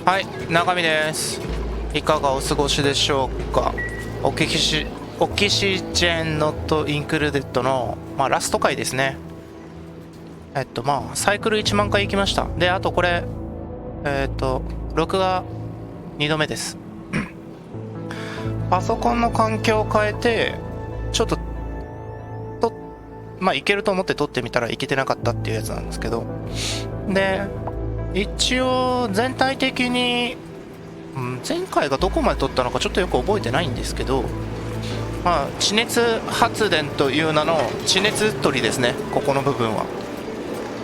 はい、中身です。いかがお過ごしでしょうか。オキシジェンノットインクルデッドの、ラスト回ですね。サイクル1万回行きました。で、あとこれ、録画2度目です。パソコンの環境を変えて、ちょっと、いけると思って撮ってみたらいけてなかったっていうやつなんですけど。で、一応全体的に、前回がどこまで撮ったのかちょっとよく覚えてないんですけど、地熱発電という名の地熱取りですね。ここの部分は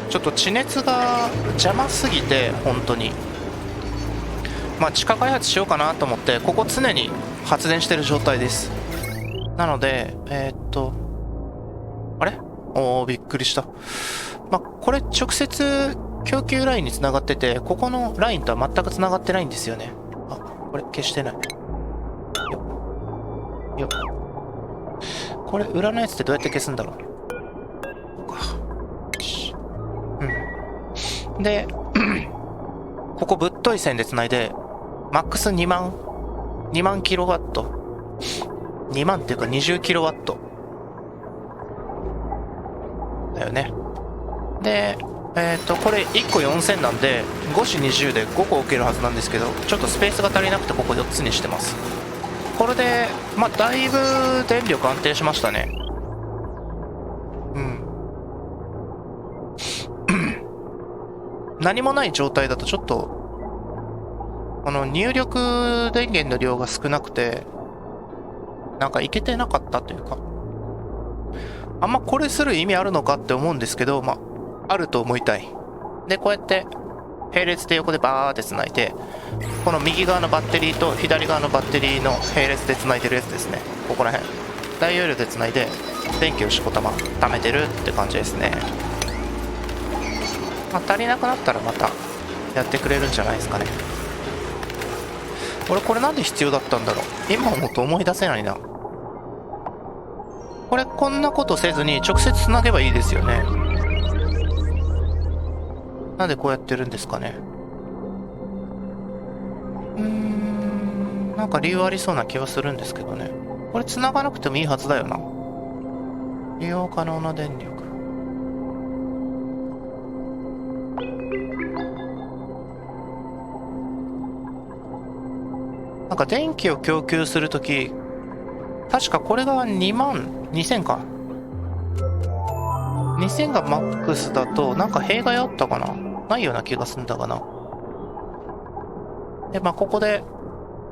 ちょっと地熱が邪魔すぎて、本当に地下開発しようかなと思って、ここ常に発電してる状態です。なのであれびっくりした。これ直接供給ラインにつながってて、ここのラインとは全くつながってないんですよね。これ消してないよ。これ裏のやつってどうやって消すんだろう。でここぶっとい線でつないで、マックス2万キロワット、2万っていうか20キロワットだよね。でこれ1個4000なんで、5子20で5個置けるはずなんですけど、ちょっとスペースが足りなくてここ4つにしてます。これでだいぶ電力安定しましたね。何もない状態だとちょっとこの入力電源の量が少なくて、いけてなかったというか、あんまこれする意味あるのかって思うんですけど、あると思いたい。で、こうやって並列で横でバーってつないで、この右側のバッテリーと左側のバッテリーの並列でつないでるやつですね。ここら辺大容量でつないで電気をしこたま貯めてるって感じですね。足りなくなったらまたやってくれるんじゃないですかね。俺これなんで必要だったんだろう。今思うと思い出せないな。これこんなことせずに直接つなげばいいですよね。なんでこうやってるんですかね。なんか理由ありそうな気はするんですけどね。これ繋がなくてもいいはずだよな。利用可能な電力。電気を供給するとき、確かこれが2万2000か。2000がマックスだと、弊害あったかな、ないような気がするんだがな。で、ここで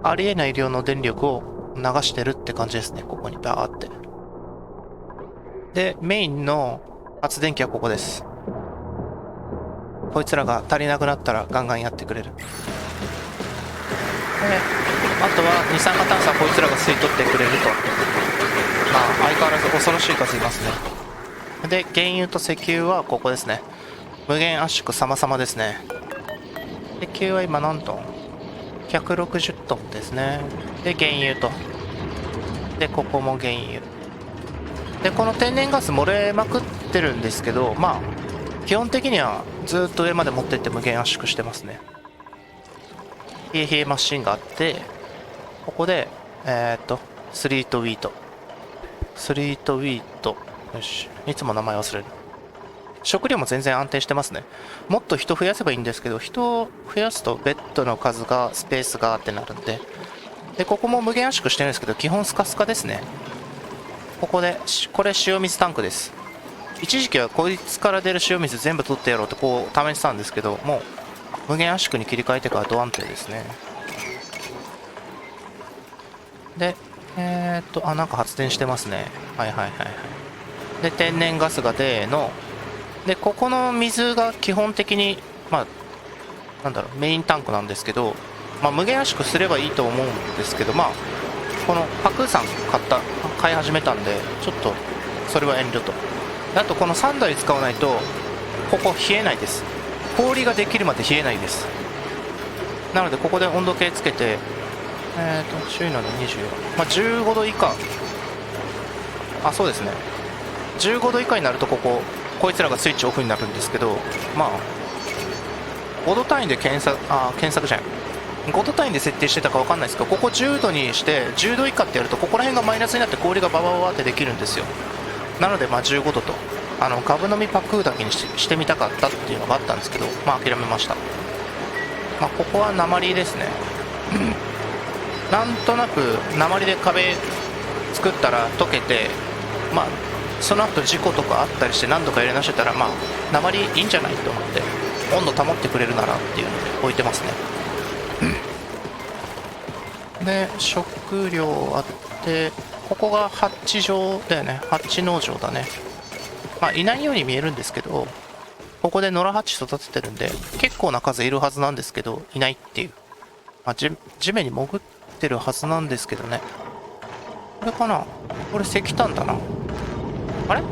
ありえない量の電力を流してるって感じですね。ここにバーって。で、メインの発電機はここです。こいつらが足りなくなったらガンガンやってくれる。あとは二酸化炭素はこいつらが吸い取ってくれると。相変わらず恐ろしい数いますね。で、原油と石油はここですね。無限圧縮様々ですね。石油は今何トン ?160 トンですね。で、原油と。で、ここも原油。で、この天然ガス漏れまくってるんですけど、基本的にはずっと上まで持ってって無限圧縮してますね。冷え冷えマシンがあって、ここで、スリートウィート。よし。いつも名前忘れる。食料も全然安定してますね。もっと人増やせばいいんですけど、人を増やすとベッドの数が、スペースがってなるんで。で、ここも無限圧縮してるんですけど、基本スカスカですね。ここで、これ塩水タンクです。一時期はこいつから出る塩水全部取ってやろうってこう試してたんですけど、もう無限圧縮に切り替えてからド安定ですね。で、発電してますね。はい。で、天然ガスがでここの水が基本的に、メインタンクなんですけど、無限圧縮すればいいと思うんですけど、このパクーさん買い始めたんで、ちょっと、それは遠慮と。あと、この3台使わないと、ここ冷えないです。氷ができるまで冷えないです。なので、ここで温度計つけて、周囲なの24、15度以下、そうですね、15度以下になるとこいつらがスイッチオフになるんですけど、5度単位で検索じゃん、5度単位で設定してたか分かんないですけど、ここ10度にして10度以下ってやるとここら辺がマイナスになって氷がババババってできるんですよ。なのでまあ15度とガブ飲みパクーだけにしてみたかったっていうのがあったんですけど、まあ諦めました。まあここは鉛ですねなんとなく鉛で壁作ったら溶けて、まあその後事故とかあったりして何度か入れ直してたら、まあ鉛いいんじゃないと思って温度保ってくれるならっていうので置いてますねで食料あって、ここがハッチ場だよね。ハッチ農場だね。まあいないように見えるんですけど、ここで野良ハッチ育ててるんで結構な数いるはずなんですけどいないっていう、まあ、地面に潜ってるはずなんですけどね。これかな、これ石炭だな。あれ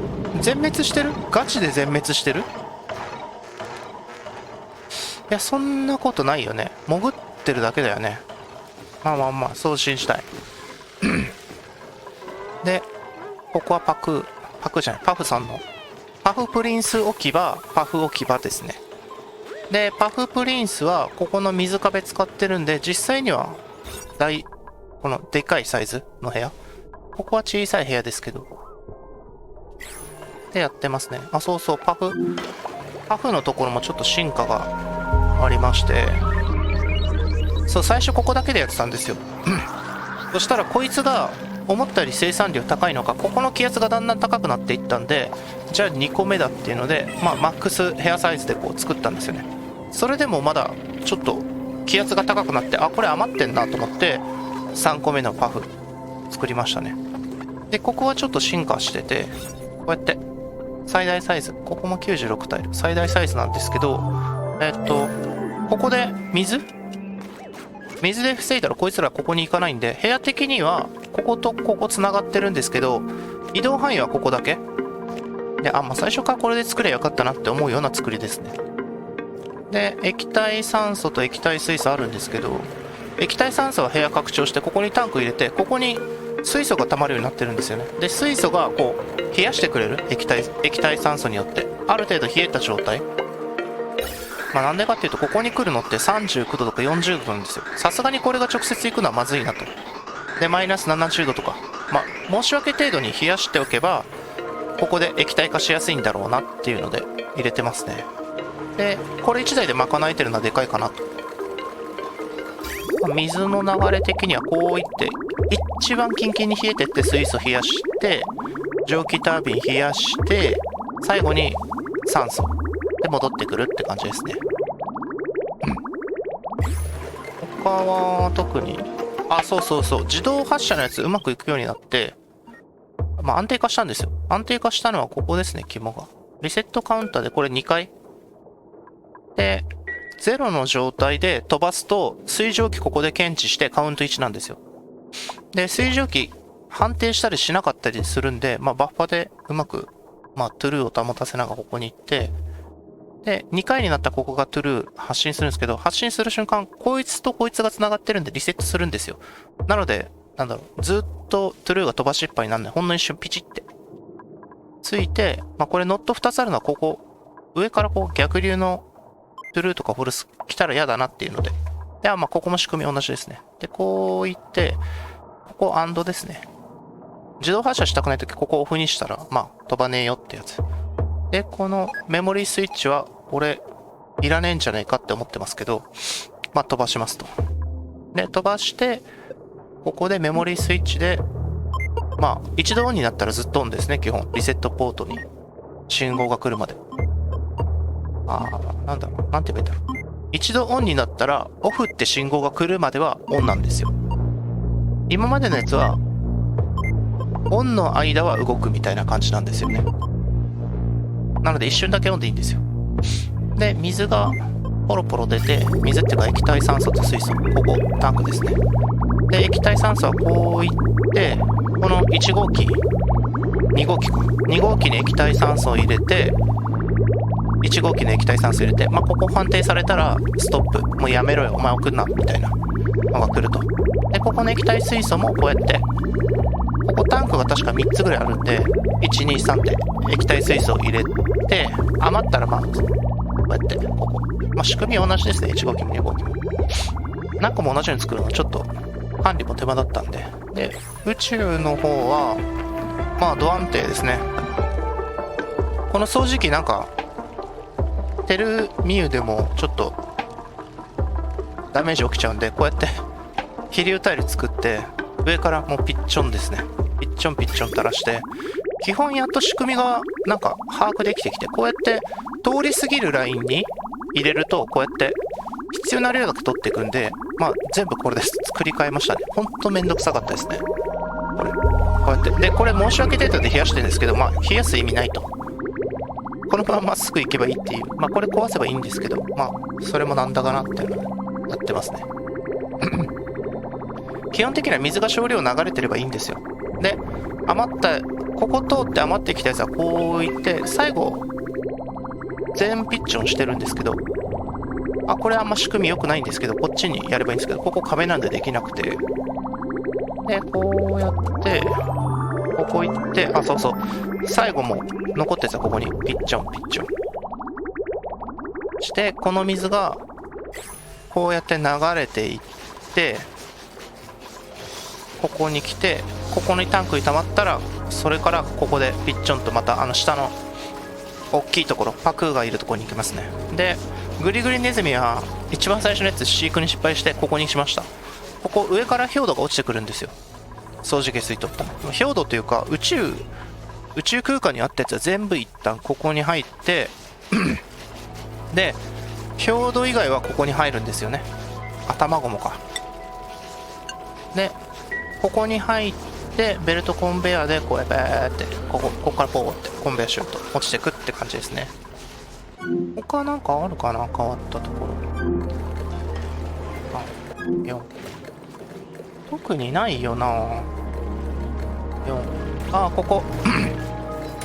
全滅してる？ガチで全滅してる？いやそんなことないよね。潜ってるだけだよね。まあまあまあそう信じたいでここはパフさんのパフプリンス置き場、パフ置き場ですね。でパフプリンスはここの水壁使ってるんで、実際にはこのでかいサイズの部屋、ここは小さい部屋ですけどでやってますね。あ、そうそう、パフのところもちょっと進化がありまして、そう最初ここだけでやってたんですよそしたらこいつが思ったより生産量高いのか、ここの気圧がだんだん高くなっていったんで、じゃあ2個目だっていうので、まあマックスヘアサイズでこう作ったんですよね。それでもまだちょっと気圧が高くなって、あ、これ余ってんなと思って3個目のパフ作りましたね。でここはちょっと進化してて、こうやって最大サイズ、ここも96タイル最大サイズなんですけど、ここで水で防いだらこいつらここに行かないんで、部屋的にはこことここつながってるんですけど、移動範囲はここだけで、まあ最初からこれで作ればよかったなって思うような作りですね。で液体酸素と液体水素あるんですけど、液体酸素は部屋拡張してここにタンク入れて、ここに水素が溜まるようになってるんですよね。で水素がこう冷やしてくれる、液体酸素によってある程度冷えた状態、まあなんでかっていうと、ここに来るのって39度とか40度なんですよ。さすがにこれが直接行くのはまずいなと。でマイナス70度とか、まあ申し訳程度に冷やしておけばここで液体化しやすいんだろうなっていうので入れてますね。でこれ1台で賄えてるのはでかいかなと。水の流れ的にはこういって一番キンキンに冷えてって水素冷やして、蒸気タービン冷やして、最後に酸素で戻ってくるって感じですね。他は特に、そうそうそう、自動発射のやつうまくいくようになって、まあ安定化したんですよ。安定化したのはここですね、肝が。リセットカウンターでこれ2回で0の状態で飛ばすと水蒸気ここで検知してカウント1なんですよ。で水蒸気判定したりしなかったりするんで、まあバッファでうまくトゥルーを保たせながらここに行って、で2回になったらここがトゥルー発信するんですけど、発信する瞬間こいつとこいつが繋がってるんでリセットするんですよ。なのでずっとトゥルーが飛ばしっぱになるので、ほんの一瞬ピチってついて、これノット2つあるのはここ上からこう逆流のトゥルーとかフォルス来たら嫌だなっていうので、でここも仕組み同じですね。でこういってここアンドですね。自動発射したくないときここオフにしたら飛ばねえよってやつで、このメモリースイッチは俺いらねえんじゃねえかって思ってますけど、飛ばしますと。で飛ばしてここでメモリースイッチで一度オンになったらずっとオンですね。基本リセットポートに信号が来るまで。なんて言えばいいんだろう。一度オンになったらオフって信号が来るまではオンなんですよ。今までのやつはオンの間は動くみたいな感じなんですよね。なので一瞬だけオンでいいんですよ。で水がポロポロ出て、水っていうか液体酸素と水素、ここタンクですね。で液体酸素はこういってこの1号機2号機か2号機に液体酸素を入れて、1号機の液体酸素入れて、ここ判定されたらストップ、もうやめろよお前送んなみたいなのが来ると。でここの液体水素もこうやって、ここタンクが確か3つぐらいあるんで123って液体水素を入れて、余ったらこうやってここ、仕組みは同じですね。1号機も2号機も何個も同じように作るのはちょっと管理も手間だったんで。で、宇宙の方はまあド安定ですね。この掃除機なんかテルミューでもちょっとダメージ起きちゃうんで、こうやって飛竜タイル作って上からもうピッチョンですね、ピッチョンピッチョン垂らして、基本やっと仕組みがなんか把握できてきて、こうやって通り過ぎるラインに入れるとこうやって必要な量だけ取っていくんで、まあ全部これです。作り変えましたね。ほんとめんどくさかったですね、これ。こうやってで、これ申し訳程度で冷やしてるんですけど、まあ冷やす意味ないと、このまままっすぐ行けばいいっていう、まあこれ壊せばいいんですけど、まあそれもなんだかなっていうのになってますね。基本的には水が少量流れてればいいんですよ。で、余った、ここ通って余ってきたやつはこういって、最後、全ピッチョンしてるんですけど、あ、これあんま仕組み良くないんですけど、こっちにやればいいんですけど、ここ壁なんでできなくて。で、こうやって、ここ行って、あ、そうそう。最後も残ったやつはここにピッチョンピッチョン。して、この水が、こうやって流れていって、ここに来て、ここにタンクに溜まったら、それからここでピッチョンとまた下の大きいところ、パクーがいるところに行きますね。で、グリグリネズミは一番最初のやつ飼育に失敗してここにしました。ここ上から氷土が落ちてくるんですよ、掃除下水取った氷土というか宇宙空間にあったやつは全部一旦ここに入ってで、氷土以外はここに入るんですよね。卵もか。で、ここに入ってベルトコンベヤーでこうやってここからポーってコンベヤーしようと落ちてくって感じですね。他なんかあるかな、変わったところ。あ、4。特にないよな。4。あ、ここ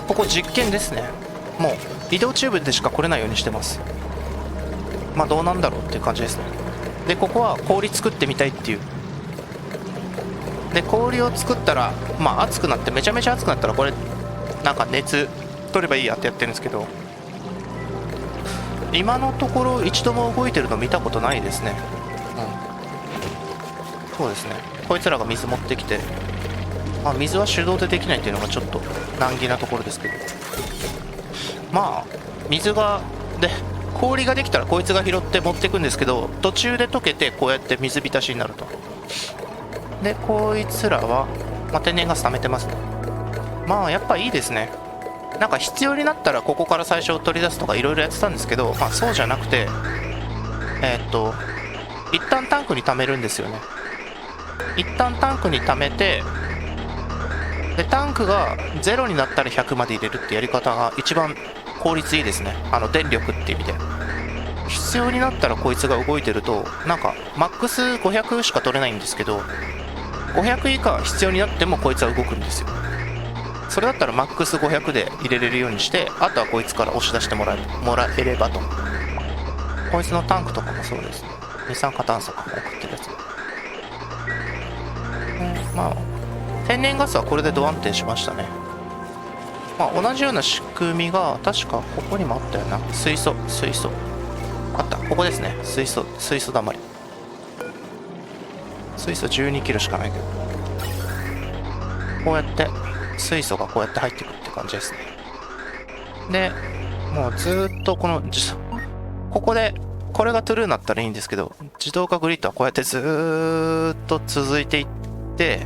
ここ実験ですね。もう移動チューブでしか来れないようにしてます。まあどうなんだろうっていう感じですね。で、ここは氷作ってみたいっていう。で、氷を作ったらまあ熱くなって、めちゃめちゃ熱くなったらこれなんか熱取ればいいやってやってるんですけど、今のところ一度も動いてるの見たことないですね。うん、そうですね。こいつらが水持ってきて、まあ、水は手動でできないっていうのがちょっと難儀なところですけど、まあ水がで氷ができたらこいつが拾って持っていくんですけど、途中で溶けてこうやって水浸しになると。で、こいつらは、まあ、天然ガス溜めてますね。まあやっぱいいですね。なんか必要になったらここから最初取り出すとかいろいろやってたんですけど、まあそうじゃなくて、一旦タンクに溜めるんですよね。一旦タンクに溜めて、でタンクが0になったら100まで入れるってやり方が一番効率いいですね。電力って意味で。必要になったらこいつが動いてると、なんかマックス500しか取れないんですけど、500以下必要になってもこいつは動くんですよ。それだったらマックス500で入れれるようにして、あとはこいつから押し出してもらえればと。こいつのタンクとかもそうですね。二酸化炭素が送ってるやつ。まあ天然ガスはこれでド安定しましたね。まあ同じような仕組みが確かここにもあったよな。水素あった。ここですね。水素だまり。水素12キロしかないけど、こうやって水素がこうやって入ってくるって感じですね。で、もうずーっとここでこれがトゥルーになったらいいんですけど、自動化グリッドはこうやってずーっと続いていって、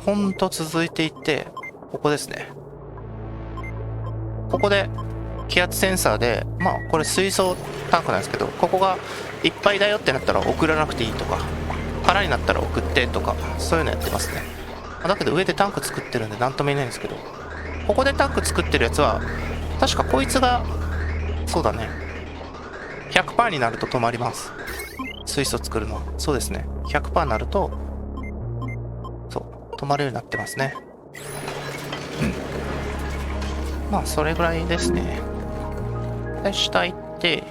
ほんと続いていって、ここですね。ここで気圧センサーで、まあこれ水素タンクなんですけど、ここがいっぱいだよってなったら送らなくていいとか、空になったら送ってとか、そういうのやってますね。だけど上でタンク作ってるんで何とも言えないんですけど、ここでタンク作ってるやつは確かこいつがそうだね、 100% になると止まります。水素作るのはそうですね。 100% になるとそう止まるようになってますね。まあそれぐらいですね。で、下行って、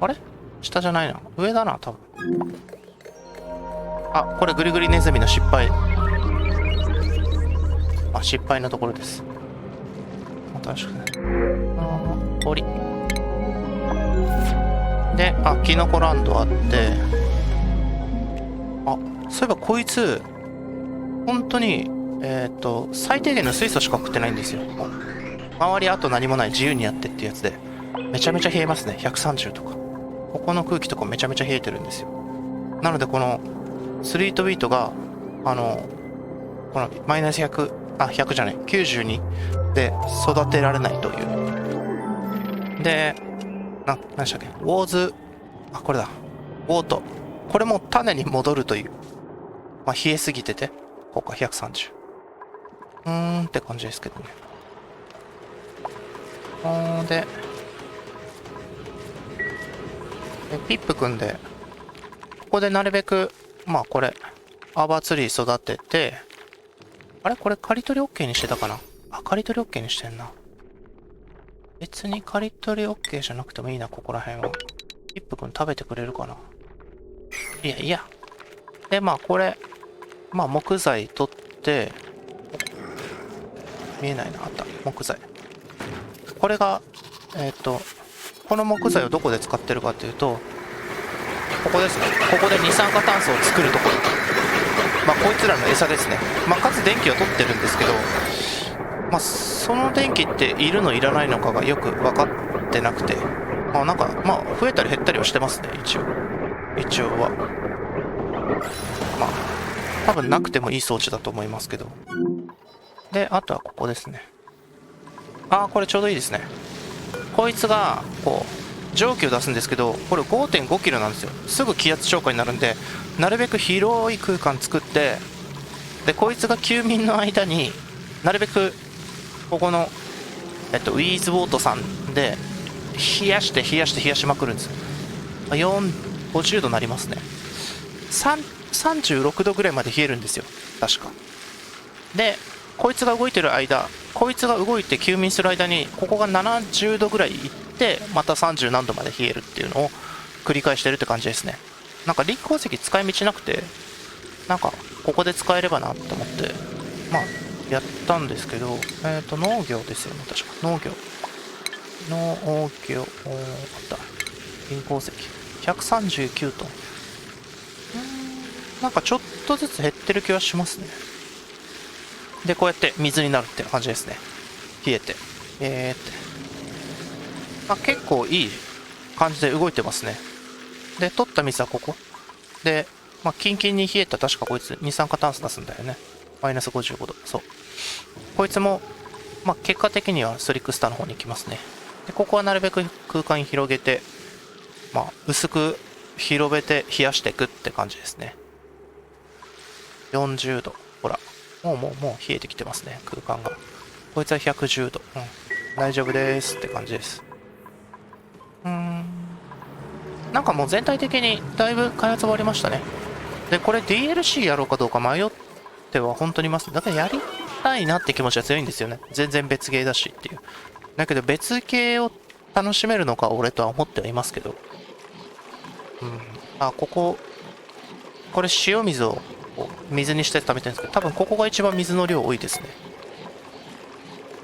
あれ下じゃないな、上だな多分。あ、これグリグリネズミの失敗。あ、失敗のところです。確かに。降り。で、あ、キノコランドあって、あ、そういえばこいつ、本当に、最低限の水素しか食ってないんですよ。周りあと何もない自由にやってっていうやつで、めちゃめちゃ冷えますね。130とか。ここの空気とかめちゃめちゃ冷えてるんですよ。なのでこの、スリートウィートが、このマイナス100、100じゃない、92で育てられないという。で、何でしたっけ、ウォーズ、これだ。ウォート。これも種に戻るという。まあ、冷えすぎてて、ここ130。って感じですけどね。で、ピップ組んで、ここでなるべく、まあこれ、アーバーツリー育てて、あれこれ刈り取り OK にしてたかな。刈り取り OK にしてんな。別に刈り取り OK じゃなくてもいいな、ここら辺は。ピップ君食べてくれるかな。いやいや。で、まあこれ、まあ木材取って、見えないな、あった。木材。これが、この木材をどこで使ってるかっていうと、ここですね。ここで二酸化炭素を作るところ。まあこいつらの餌ですね。まあかつ電気を取ってるんですけど、まあその電気っているのいらないのかがよく分かってなくて、まあなんか、まあ増えたり減ったりはしてますね、一応は。まあ、多分なくてもいい装置だと思いますけど。で、あとはここですね。これちょうどいいですね。こいつが、こう、蒸気を出すんですけど、これ 5.5 キロなんですよ。すぐ気圧超過になるんで、なるべく広い空間作って、で、こいつが休眠の間になるべく、ここの、ウィーズウォートさんで、冷やしまくるんですよ。50度になりますね。36度ぐらいまで冷えるんですよ。確か。で、こいつが動いてる間、こいつが動いて休眠する間に、ここが70度ぐらいいって、また30何度まで冷えるっていうのを繰り返してるって感じですね。なんかリン鉱石使い道なくて、なんかここで使えればなと思って、まあ、やったんですけど、農業ですよね、確か。農業、あった。リン鉱石。139トン。なんかちょっとずつ減ってる気はしますね。で、こうやって水になるって感じですね。冷えて。結構いい感じで動いてますね。で、取った水はここ。で、キンキンに冷えた確かこいつ二酸化炭素出すんだよね。マイナス55度。そう。こいつも、結果的にはスリックスターの方に行きますね。で、ここはなるべく空間に広げて、薄く広げて冷やしていくって感じですね。40度。ほら。もう冷えてきてますね、空間が。こいつは110度。大丈夫ですって感じです。なんかもう全体的にだいぶ開発終わりましたね。で、これ DLC やろうかどうか迷っては本当にます。だからやりたいなって気持ちは強いんですよね。全然別ゲーだしっていう。だけど別ゲーを楽しめるのか俺とは思ってはいますけど。これ塩水を水にして食べてるんですけど、多分ここが一番水の量多いですね。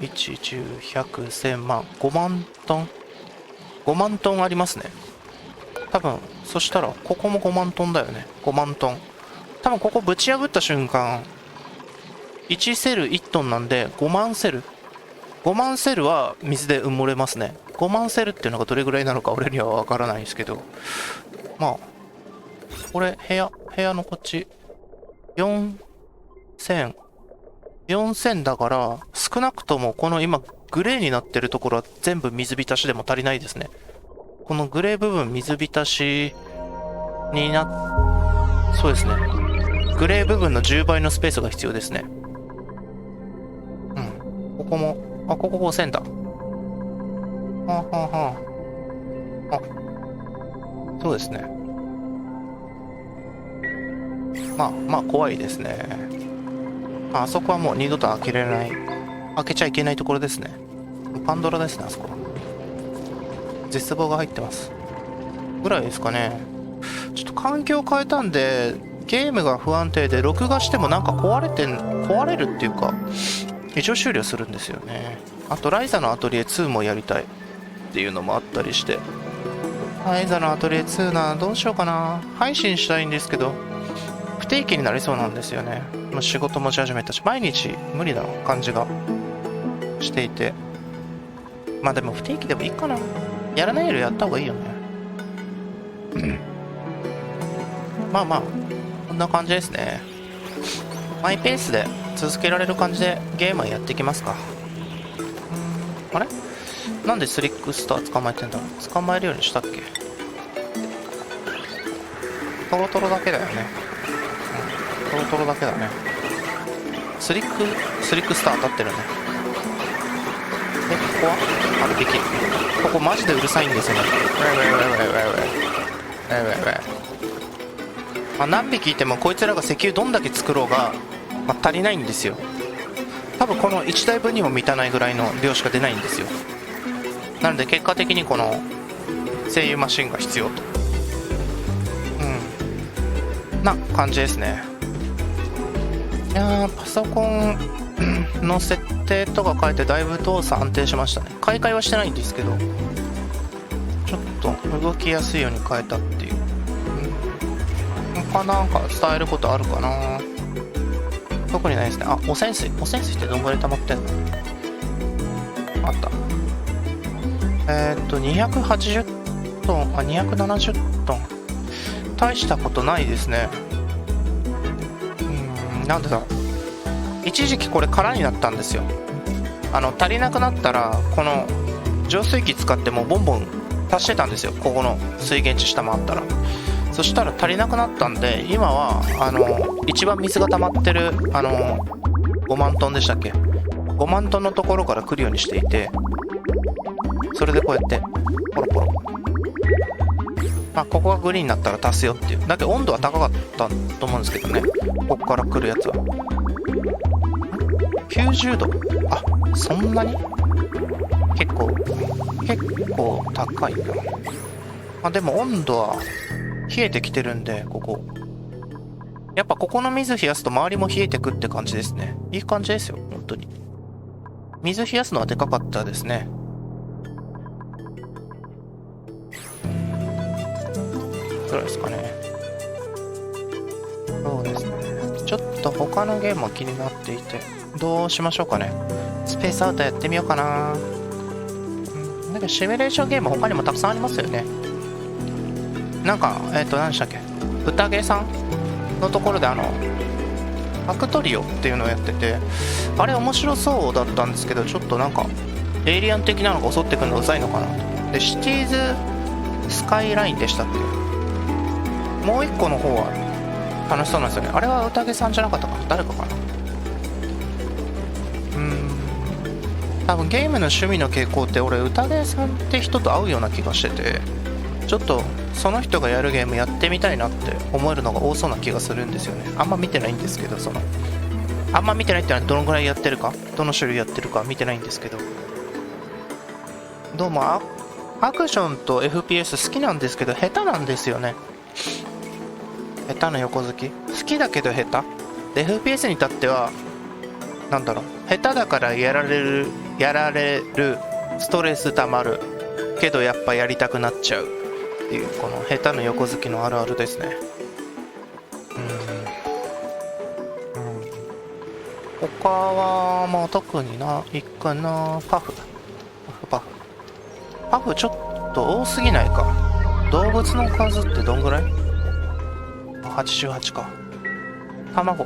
1、10、100、1000万、5万トン ?5 万トンありますね。多分、そしたら、ここも5万トンだよね。5万トン。多分ここぶち破った瞬間、1セル1トンなんで、5万セル。5万セルは水で埋もれますね。5万セルっていうのがどれぐらいなのか俺にはわからないですけど。これ、部屋のこっち、4000だから、少なくともこの今、グレーになってるところは全部水浸しでも足りないですね。このグレー部分水浸しにそうですね。グレー部分の10倍のスペースが必要ですね。ここも、ここ5000だ。そうですね。怖いですね。あそこはもう二度と開けちゃいけないところですね。パンドラですね、あそこは。絶望が入ってます。ぐらいですかね。ちょっと環境変えたんで、ゲームが不安定で、録画してもなんか壊れるっていうか、異常終了するんですよね。あと、ライザのアトリエ2もやりたいっていうのもあったりして、アイザのアトリエ2な、どうしようかな。配信したいんですけど、不定期になりそうなんですよね。もう仕事持ち始めたし、毎日無理な感じがしていて。まあでも不定期でもいいかな。やらないよりやった方がいいよね。まあまあ、こんな感じですね。マイペースで続けられる感じでゲームはやっていきますか。あれなんでスリックスター捕まえてんだろう。捕まえるようにしたっけ。トロトロだけだよね。トロトロだけだね。スリックスター当たってるね。で、ここはあ、できる。ここマジでうるさいんですよね。まあ、何匹いてもこいつらが石油どんだけ作ろうが、まあ、足りないんですよ。多分この1台分にも満たないぐらいの量しか出ないんですよ。なので結果的にこの精油マシンが必要と、な感じですね。いやー、パソコンの設定とか変えてだいぶ動作安定しましたね。買い替えはしてないんですけど、ちょっと動きやすいように変えたっていう。他なんか伝えることあるかな。特にないですね。あ、汚染水ってどんぐらい溜まってんの。あった。280トン、あ、270トン。大したことないですね。なんでだろう。一時期これ空になったんですよ。足りなくなったら、この浄水器使ってもボンボン足してたんですよ。ここの水源地下回ったら。そしたら足りなくなったんで、今は一番水が溜まってる5万トンでしたっけ。5万トンのところから来るようにしていて、それでこうやってポロポロ、まあここがグリーンになったら足すよっていう。だけど温度は高かったと思うんですけどね、ここから来るやつは90度。あ、そんなに結構高いな。まあでも温度は冷えてきてるんで、ここやっぱここの水冷やすと周りも冷えてくって感じですね。いい感じですよ、本当に。水冷やすのはでかかったですね。どうですかね。そうですね。ちょっと他のゲームも気になっていて、どうしましょうかね。スペースアウトやってみようかな。なんかシミュレーションゲーム他にもたくさんありますよね。なんか何でしたっけ、宴さんのところでファクトリオっていうのをやってて、あれ面白そうだったんですけど、ちょっとなんかエイリアン的なのが襲ってくるのうざいのかなと。で、シティーズスカイラインでしたっけ。もう一個の方は楽しそうなんですよね。あれは宴さんじゃなかったかな、誰かかな。多分ゲームの趣味の傾向って、俺宴さんって人と合うような気がしてて、ちょっとその人がやるゲームやってみたいなって思えるのが多そうな気がするんですよね。あんま見てないんですけど、あんま見てないってのはどのぐらいやってるか、どの種類やってるか見てないんですけど、どうもアクションと FPS 好きなんですけど下手なんですよね。下手な横好き、好きだけど下手で、 FPS に至ってはなんだろう、下手だからやられるストレスたまるけどやっぱやりたくなっちゃうっていう、この下手な横好きのあるあるですね。他はまあ特にないかな。パフちょっと多すぎないか。動物の数ってどんぐらい。88か。卵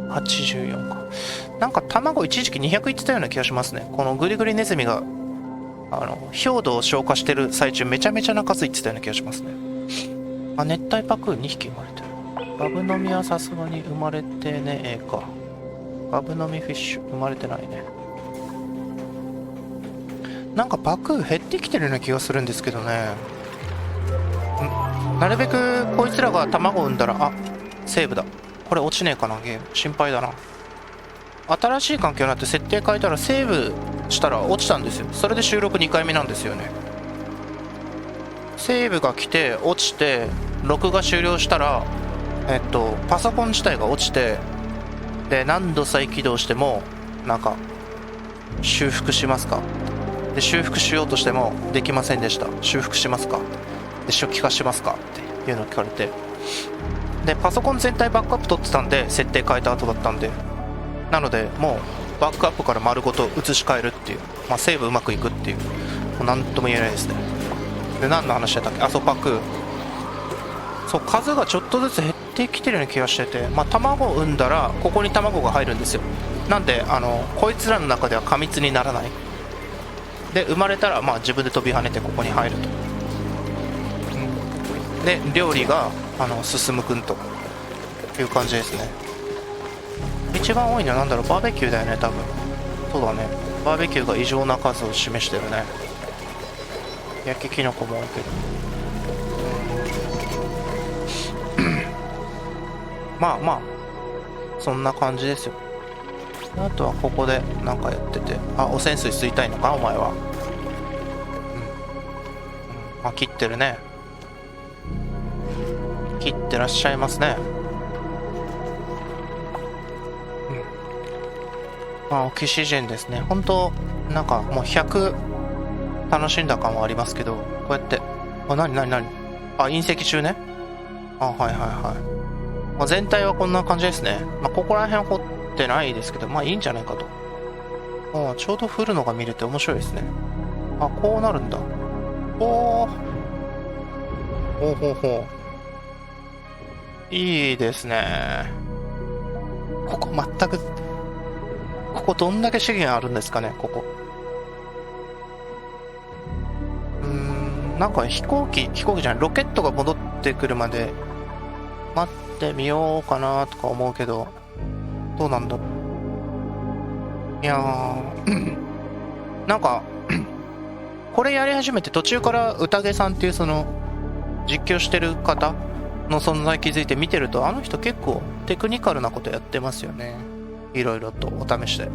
84か。なんか卵一時期200いってたような気がしますね。このグリグリネズミが氷土を消化してる最中めちゃめちゃな数いってたような気がしますね。あ、熱帯パクー2匹生まれてる。バブ飲みはさすがに生まれてねえか。バブ飲みフィッシュ生まれてないね。なんかパクー減ってきてるような気がするんですけどね。なるべくこいつらが卵を産んだら、あ、セーブだ。これ落ちねえかな、ゲーム。心配だな。新しい環境になって設定変えたらセーブしたら落ちたんですよ。それで収録2回目なんですよね。セーブが来て落ちて録画終了したらパソコン自体が落ちて、で何度再起動してもなんか修復しますかで修復しようとしてもできませんでした。修復しますか、で初期化しますかっていうのを聞かれて、でパソコン全体バックアップ取ってたんで、設定変えた後だったんで、なのでもうバックアップから丸ごと移し替えるっていう、まあ、セーブうまくいくっていう、もう何とも言えないですね。で何の話だったっけ、あ、そうパク、そう数がちょっとずつ減ってきてるような気がしてて、まあ、卵を産んだらここに卵が入るんですよ。なんでこいつらの中では過密にならないで、生まれたらまあ自分で飛び跳ねてここに入ると、で料理が進むくんという感じですね。一番多いのはなんだろう、バーベキューだよね多分。そうだね、バーベキューが異常な数を示してるね。焼きキノコも多いけどまあまあそんな感じですよ。あとはここでなんかやってて、あ、汚染水吸いたいのかお前は。あ、切ってるね、切ってらっしゃいますね。まあオキシジェンですね。本当なんかもう100楽しんだ感はありますけど、こうやって、あ、なに、あ、隕石中ね。あ、はいはいはい。まあ、全体はこんな感じですね。まあ、ここら辺掘ってないですけど、まあいいんじゃないかと。あ、ちょうど降るのが見れて面白いですね。あ、こうなるんだ。おー。ほうほうほう。いいですね。ここ全く、ここどんだけ資源あるんですかね、ここ。なんか飛行機じゃない、ロケットが戻ってくるまで待ってみようかなとか思うけど、どうなんだろう。いやーなんかこれやり始めて途中から宴さんっていうその実況してる方の存在気づいて見てると、あの人結構テクニカルなことやってますよね。いろいろとお試しで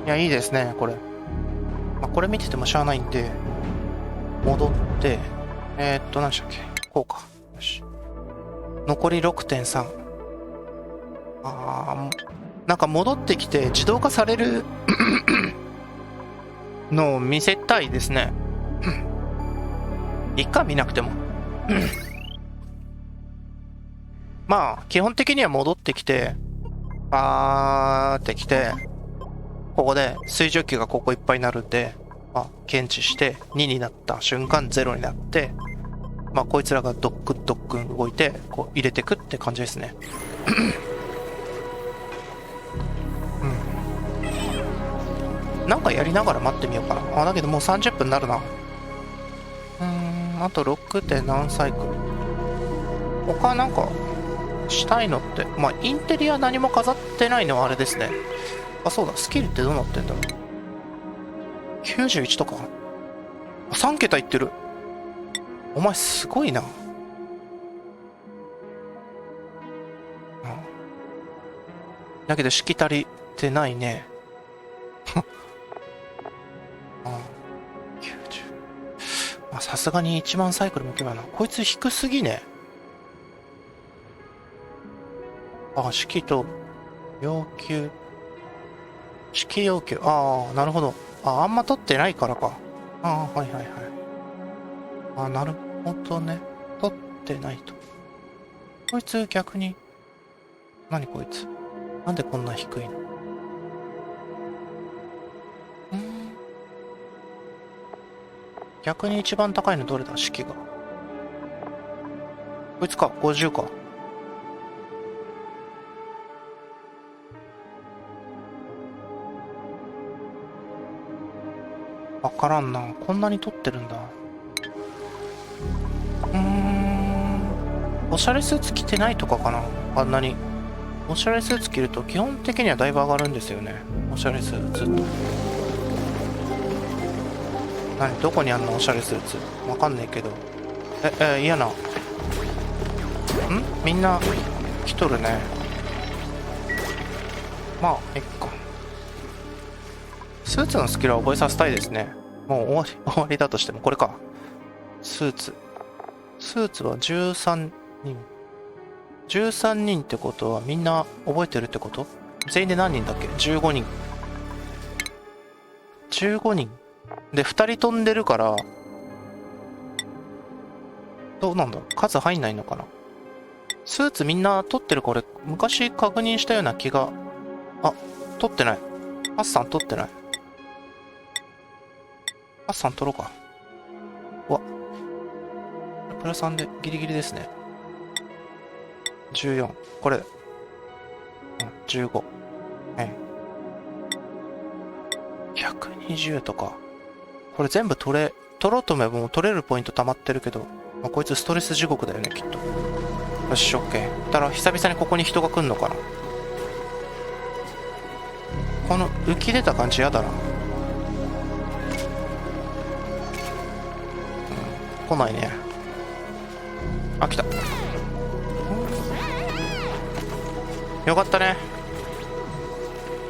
いや、いいですね、これ。まあ、これ見ててもしゃあないんで、戻って、何でしたっけ、こうか。よし。残り 6.3。なんか戻ってきて自動化されるのを見せたいですね。いっか、見なくても。まあ、基本的には戻ってきて、ってきて、ここで水蒸気がここいっぱいになるんで、まあ、検知して2になった瞬間0になって、まあこいつらがドックン動いてこう入れてくって感じですね。なんかやりながら待ってみようかな。あ、だけどもう30分になるな。あと 6. 点何サイクル。他なんかしたいのって、まあインテリア何も飾ってないのはあれですね。あ、そうだ、スキルってどうなってんだろう。91とか。3桁いってる。お前すごいな。だけどしきたりてないね。90。さすがに1万サイクルもいけばな。こいつ低すぎね。式と要求。式要求。なるほど。あんま取ってないからか。はいはいはい。なるほどね。取ってないと。こいつ逆に。何こいつ。なんでこんな低いの？逆に一番高いのどれだ？式が。こいつか。50か。わからんな。こんなに取ってるんだ。おしゃれスーツ着てないとかかな。あんなに。おしゃれスーツ着ると基本的にはだいぶ上がるんですよね。おしゃれスーツ。どこにあんのおしゃれスーツ。わかんねえけど。嫌な。みんな来とるね。まあ、いっか。スーツのスキルは覚えさせたいですね。もう終わりだとしても、これか。スーツは13人。13人ってことはみんな覚えてるってこと？全員で何人だっけ？ 15 人。15人。で、2人飛んでるから、どうなんだろう？数入んないのかな？スーツみんな取ってるか？俺、昔確認したような気が。あ、取ってない。ハッサン取ってない。ハッサン取ろうか。うわ。プラ3でギリギリですね。14。これ。うん、15。120とか。これ全部取ろうと思えばもう取れるポイント溜まってるけど、まあ、こいつストレス地獄だよね、きっと。よし、オッケー。だから久々にここに人が来んのかな。この浮き出た感じやだな。来ないね。あ、来た。よかったね。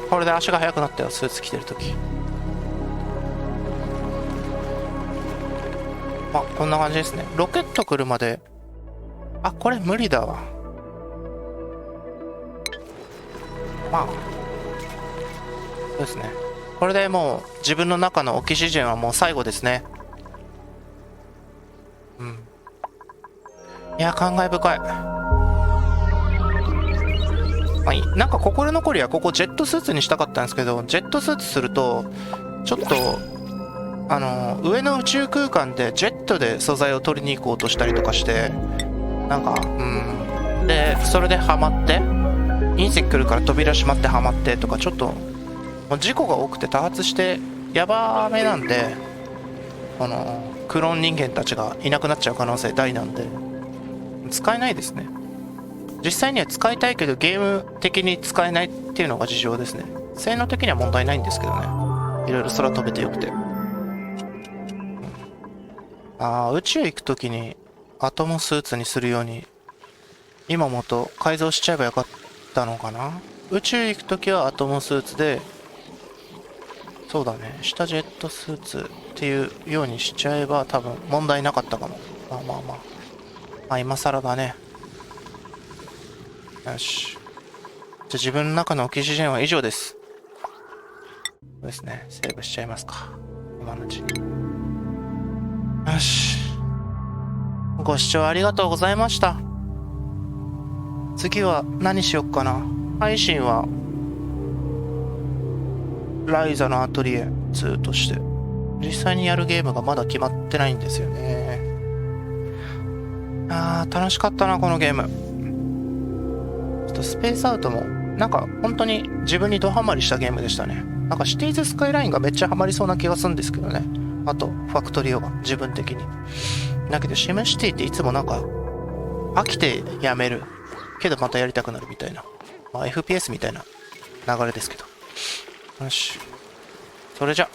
これで足が速くなったよ、スーツ着てるとき。まあ、こんな感じですね。ロケット来るまで。あ、これ無理だわ。まあ。そうですね。これでもう自分の中のオキシジェンはもう最後ですね。うん。いや、感慨深い。はい。なんか心残りはここジェットスーツにしたかったんですけど、ジェットスーツすると、ちょっと、上の宇宙空間でジェットで素材を取りに行こうとしたりとかして、なんか、で、それでハマって、隕石来るから扉閉まってハマってとか、ちょっと、もう事故が多くて多発して、やばめなんで、クローン人間たちがいなくなっちゃう可能性大なんで、使えないですね。実際には使いたいけどゲーム的に使えないっていうのが事情ですね。性能的には問題ないんですけどね。いろいろ空飛べてよくて。宇宙行くときにアトムスーツにするように、今もっと改造しちゃえばよかったのかな。宇宙行くときはアトムスーツで、そうだね、下ジェットスーツっていうようにしちゃえば多分問題なかったかも。まあまあまあ。まあ今更だね。よし。じゃあ自分の中のオキシジェンは以上です。そうですね。セーブしちゃいますか。今のうちに。よし。ご視聴ありがとうございました。次は何しよっかな。配信は、ライザのアトリエ2として。実際にやるゲームがまだ決まってないんですよね。楽しかったな、このゲーム。ちょっとスペースアウトも、なんか本当に自分にドハマりしたゲームでしたね。なんかシティーズスカイラインがめっちゃハマりそうな気がするんですけどね。あと、ファクトリオが、自分的に。だけど、シムシティっていつもなんか、飽きてやめる。けどまたやりたくなるみたいな。まあ、FPS みたいな流れですけど。よし。それじゃ、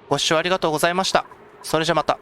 ご視聴ありがとうございました。それじゃまた。